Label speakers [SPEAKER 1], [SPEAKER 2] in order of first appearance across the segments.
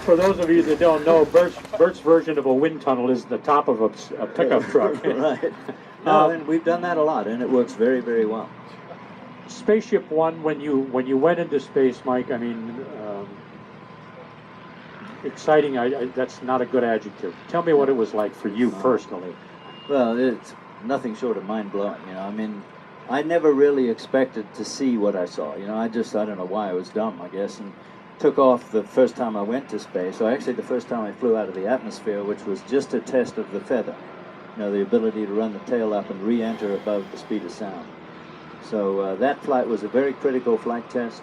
[SPEAKER 1] For those of you that don't know, Bert's version of a wind tunnel is the top of a pickup truck.
[SPEAKER 2] Right. No, and we've done that a lot, and it works very, very well.
[SPEAKER 1] Spaceship One, when you went into space, Mike, I mean, exciting. That's not a good adjective. Tell me what it was like for you personally.
[SPEAKER 2] Well, it's nothing short of mind-blowing, you know. I mean, I never really expected to see what I saw. You know, I don't know why, I was dumb, I guess, and took off the first time I went to space. So actually the first time I flew out of the atmosphere, which was just a test of the feather. You know, the ability to run the tail up and re-enter above the speed of sound. So that flight was a very critical flight test,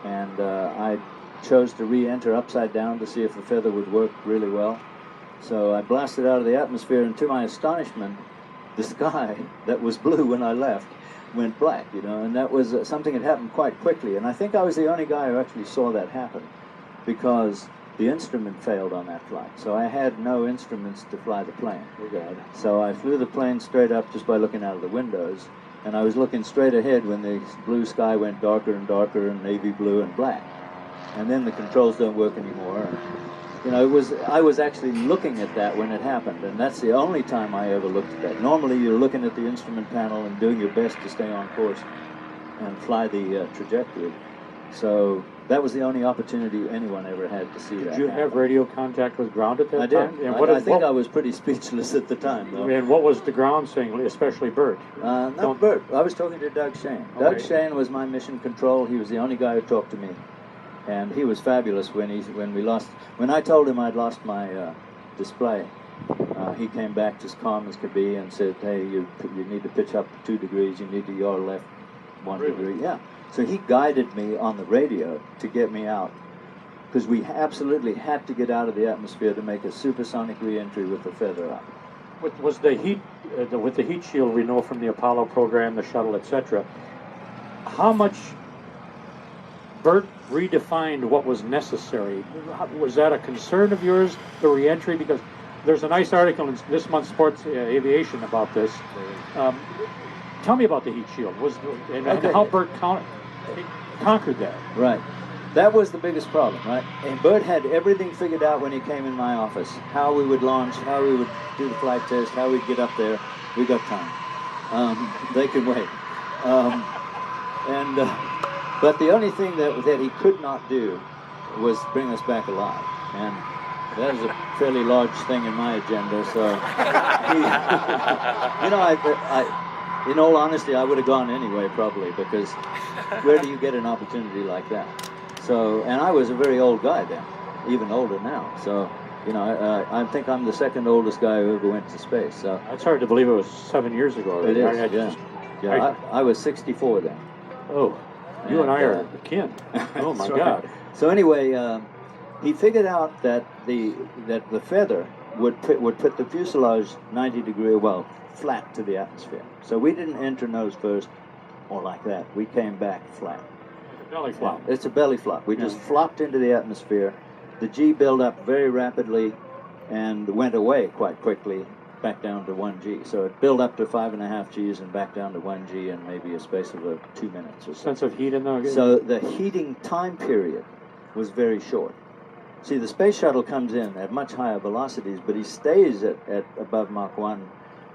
[SPEAKER 2] and I chose to re-enter upside down to see if the feather would work really well. So I blasted out of the atmosphere, and to my astonishment, the sky that was blue when I left went black, you know, and that was something that happened quite quickly. And I think I was the only guy who actually saw that happen, because the instrument failed on that flight. So I had no instruments to fly the plane. So I flew the plane straight up just by looking out of the windows, and I was looking straight ahead when the blue sky went darker and darker and navy blue and black. And then the controls don't work anymore. You know, I was actually looking at that when it happened, and that's the only time I ever looked at that. Normally you're looking at the instrument panel and doing your best to stay on course and fly the trajectory. So that was the only opportunity anyone ever had to see that.
[SPEAKER 1] Did you have radio contact with ground at that time?
[SPEAKER 2] I did. I think I was pretty speechless at the time, though.
[SPEAKER 1] And what was the ground saying, especially Bert?
[SPEAKER 2] Not Bert. I was talking to Doug Shane. Okay. Doug Shane was my mission control. He was the only guy who talked to me. And he was fabulous when I told him I'd lost my display. He came back just calm as could be and said, "Hey, you need to pitch up 2 degrees. You need to yaw left 1 degree." Yeah. So he guided me on the radio to get me out, because we absolutely had to get out of the atmosphere to make a supersonic re-entry with the feather up.
[SPEAKER 1] Was the heat with the heat shield we know from the Apollo program, the shuttle, etc. How much Bert redefined what was necessary? Was that a concern of yours, the re-entry? Because there's a nice article in this month's Sports Aviation about this. Tell me about the heat shield. And how Bert conquered that.
[SPEAKER 2] Right. That was the biggest problem, right? And Bert had everything figured out when he came in my office. How we would launch, how we would do the flight test, how we'd get up there. We got time. They can wait. But the only thing that he could not do was bring us back alive. And that is a fairly large thing in my agenda. So, you know, in all honesty, I would have gone anyway, probably, because where do you get an opportunity like that? So, and I was a very old guy then, even older now. So, you know, I think I'm the second oldest guy who ever went to space. So
[SPEAKER 1] it's hard to believe it was 7 years ago.
[SPEAKER 2] It is, I was 64 then.
[SPEAKER 1] Oh, you and I are kin. Oh my God.
[SPEAKER 2] So anyway, he figured out that the feather would put the fuselage 90 degree, well, flat to the atmosphere. So we didn't enter nose first or like that. We came back flat.
[SPEAKER 1] Belly flop.
[SPEAKER 2] It's a belly flop. We just flopped into the atmosphere. The G built up very rapidly and went away quite quickly, back down to 1G. So it built up to 5.5 Gs and back down to 1G in maybe a space of 2 minutes or so.
[SPEAKER 1] Sense of heat in there?
[SPEAKER 2] So the heating time period was very short. See, the space shuttle comes in at much higher velocities, but he stays at above Mach 1,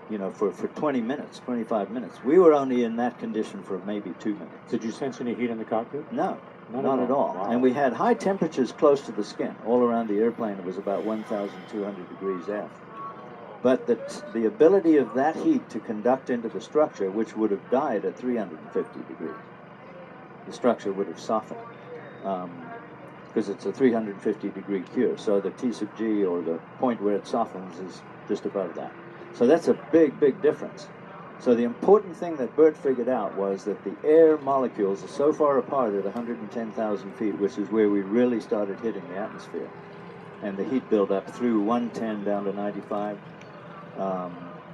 [SPEAKER 2] you know, for 20 minutes, 25 minutes. We were only in that condition for maybe 2 minutes.
[SPEAKER 1] Did you sense any heat in the cockpit?
[SPEAKER 2] No, not at all. Wow. And we had high temperatures close to the skin. All around the airplane, it was about 1,200 degrees F. But the ability of that heat to conduct into the structure, which would have died at 350 degrees, the structure would have softened, because it's a 350 degree cure. So the T sub G, or the point where it softens, is just above that. So that's a big, big difference. So the important thing that Bert figured out was that the air molecules are so far apart at 110,000 feet, which is where we really started hitting the atmosphere. And the heat buildup through 110 down to 95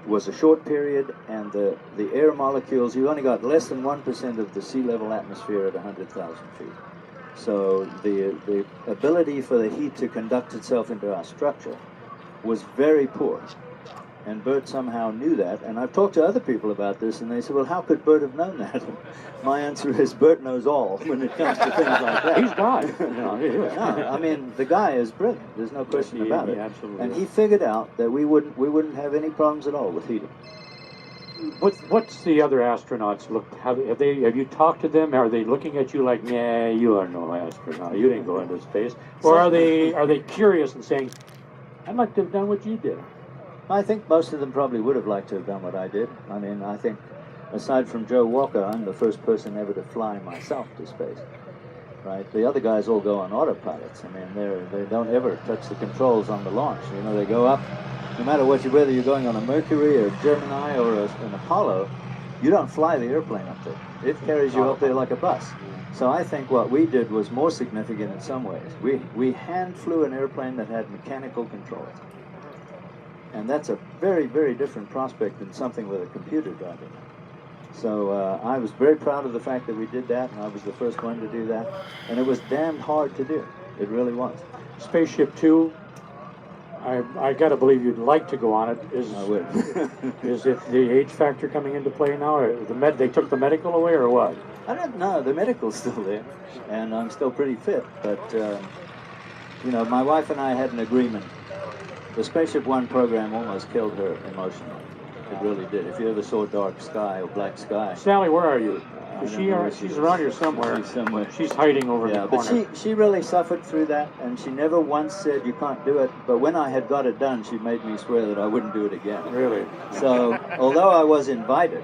[SPEAKER 2] was a short period, and the air molecules, you only got less than 1% of the sea level atmosphere at 100,000 feet. So the ability for the heat to conduct itself into our structure was very poor. And Bert somehow knew that. And I've talked to other people about this, and they said, well, how could Bert have known that? My answer is Bert knows all when it comes to things like that.
[SPEAKER 1] He's God.
[SPEAKER 2] No, I mean, the guy is brilliant. There's no question about it.
[SPEAKER 1] Absolutely.
[SPEAKER 2] And he figured out that we wouldn't have any problems at all with heating.
[SPEAKER 1] What's the other astronauts look? Have you talked to them? Are they looking at you like, nah, you are no astronaut. You didn't go into space. Or are they curious and saying, I'd like to have done what you did?
[SPEAKER 2] I think most of them probably would have liked to have done what I did. I mean, I think, aside from Joe Walker, I'm the first person ever to fly myself to space. Right? The other guys all go on autopilots. I mean, they don't ever touch the controls on the launch. You know, they go up. No matter whether you're going on a Mercury or Gemini or an Apollo, you don't fly the airplane up there. It carries you up there like a bus. So I think what we did was more significant in some ways. We hand flew an airplane that had mechanical controls. And that's a very, very different prospect than something with a computer driving it. So I was very proud of the fact that we did that, and I was the first one to do that. And it was damned hard to do. It really was.
[SPEAKER 1] Spaceship Two, I got to believe you'd like to go on it.
[SPEAKER 2] I would.
[SPEAKER 1] Is it the age factor coming into play now? Or they took the medical away, or what?
[SPEAKER 2] I don't know. The medical's still there, and I'm still pretty fit. But, you know, my wife and I had an agreement. The Spaceship One program almost killed her emotionally. It really did. If you ever saw Dark Sky or Black Sky.
[SPEAKER 1] Sally, where are you? She's around here somewhere.
[SPEAKER 2] She's somewhere.
[SPEAKER 1] She's hiding over in the corner.
[SPEAKER 2] But she really suffered through that, and she never once said you can't do it. But when I had got it done, she made me swear that I wouldn't do it again.
[SPEAKER 1] Really?
[SPEAKER 2] So, although I was invited,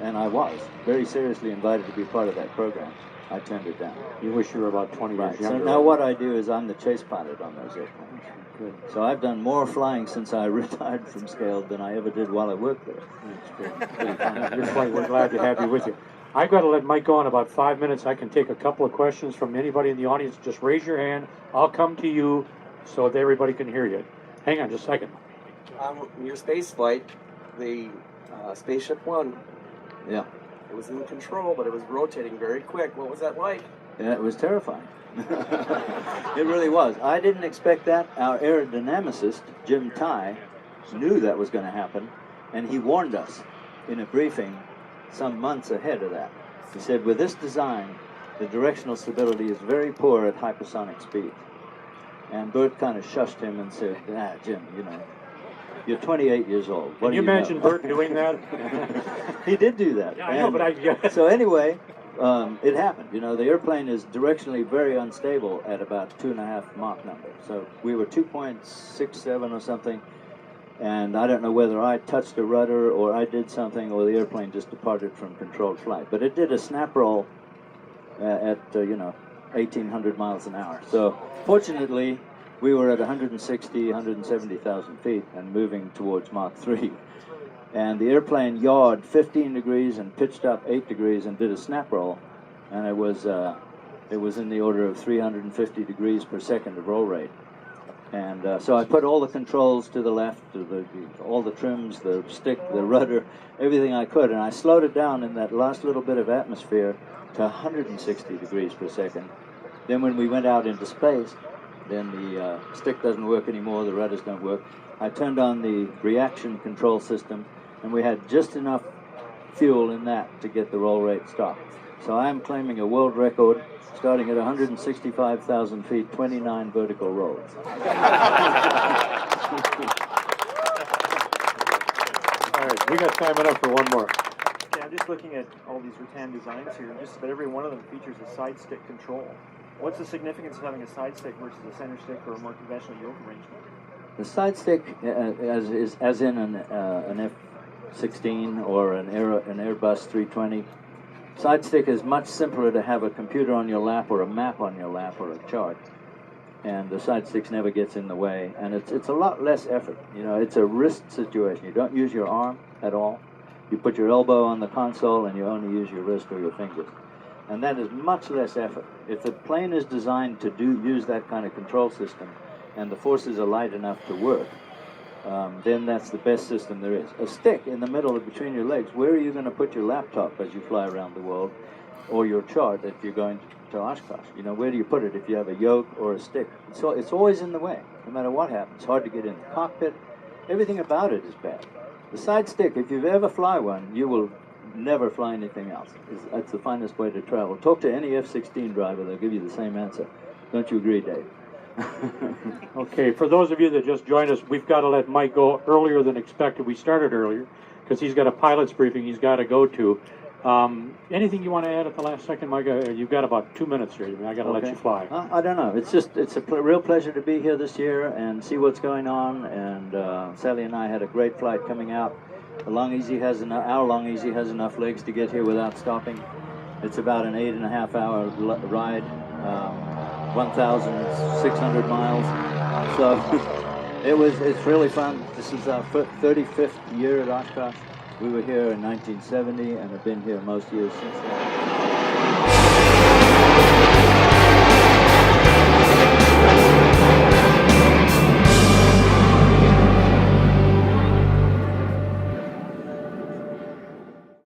[SPEAKER 2] and I was very seriously invited to be part of that program, I turned it down.
[SPEAKER 1] You wish you were about 20 years younger.
[SPEAKER 2] So now what I do is I'm the chase pilot on those airplanes.
[SPEAKER 1] Good.
[SPEAKER 2] So I've done more flying since I retired from scale than I ever did while I worked there.
[SPEAKER 1] We're glad to have you with you. I've got to let Mike go in about 5 minutes. I can take a couple of questions from anybody in the audience. Just raise your hand. I'll come to you so that everybody can hear you. Hang on just a second.
[SPEAKER 3] Your space flight, the Spaceship One,
[SPEAKER 2] Yeah.
[SPEAKER 3] it was in control, but it was rotating very quick. What was that like?
[SPEAKER 2] Yeah, it was terrifying. It really was. I didn't expect that. Our aerodynamicist, Jim Ty, knew that was going to happen, and he warned us in a briefing some months ahead of that. He said, with this design, the directional stability is very poor at hypersonic speed. And Bert kind of shushed him and said, Jim, you know, you're 28 years old. What
[SPEAKER 1] Can you imagine Bert doing that?
[SPEAKER 2] He did do that.
[SPEAKER 1] Yeah, I know, but
[SPEAKER 2] So anyway, it happened. You know, the airplane is directionally very unstable at about 2.5 Mach number. So we were 2.67 or something, and I don't know whether I touched a rudder or I did something or the airplane just departed from controlled flight. But it did a snap roll at, 1,800 miles an hour. So fortunately, we were at 160, 170,000 feet and moving towards Mach 3. And the airplane yawed 15 degrees and pitched up 8 degrees and did a snap roll. And it was in the order of 350 degrees per second of roll rate. And so I put all the controls to the left, all the trims, the stick, the rudder, everything I could. And I slowed it down in that last little bit of atmosphere to 160 degrees per second. Then when we went out into space, then the stick doesn't work anymore, the rudders don't work. I turned on the reaction control system, and we had just enough fuel in that to get the roll rate stopped. So I am claiming a world record starting at 165,000 feet, 29 vertical rolls.
[SPEAKER 1] All right, we got time enough for one more.
[SPEAKER 4] Yeah, I'm just looking at all these rattan designs here. Just about every one of them features a side stick control. What's the significance of having a side stick versus a center stick or a more conventional yoke arrangement?
[SPEAKER 2] The side stick, as in an F-16 or an Airbus 320, side stick is much simpler to have a computer on your lap or a map on your lap or a chart. And the side stick never gets in the way, and it's a lot less effort. You know, it's a wrist situation. You don't use your arm at all. You put your elbow on the console and you only use your wrist or your fingers. And that is much less effort. If the plane is designed to use that kind of control system and the forces are light enough to work, then that's the best system there is. A stick in the middle of between your legs, where are you going to put your laptop as you fly around the world, or your chart if you're going to Oshkosh? You know, where do you put it if you have a yoke or a stick? So it's always in the way, no matter what happens. It's hard to get in the cockpit. everything about it is bad. The side stick, if you've ever fly one, you will never fly anything else. That's the finest way to travel. Talk to any F-16 driver, they'll give you the same answer. Don't you agree, Dave?
[SPEAKER 1] Okay, for those of you that just joined us, we've got to let Mike go earlier than expected. We started earlier because he's got a pilot's briefing he's got to go to. Anything you want to add at the last second, Mike? You've got about 2 minutes here. I got to let you fly.
[SPEAKER 2] I don't know. It's a real pleasure to be here this year and see what's going on. And Sally and I had a great flight coming out. Our Long Easy has enough legs to get here without stopping. It's about an 8.5 hour ride, 1,600 miles. So it's really fun. This is our 35th year at Oshkosh. We were here in 1970 and have been here most years since then.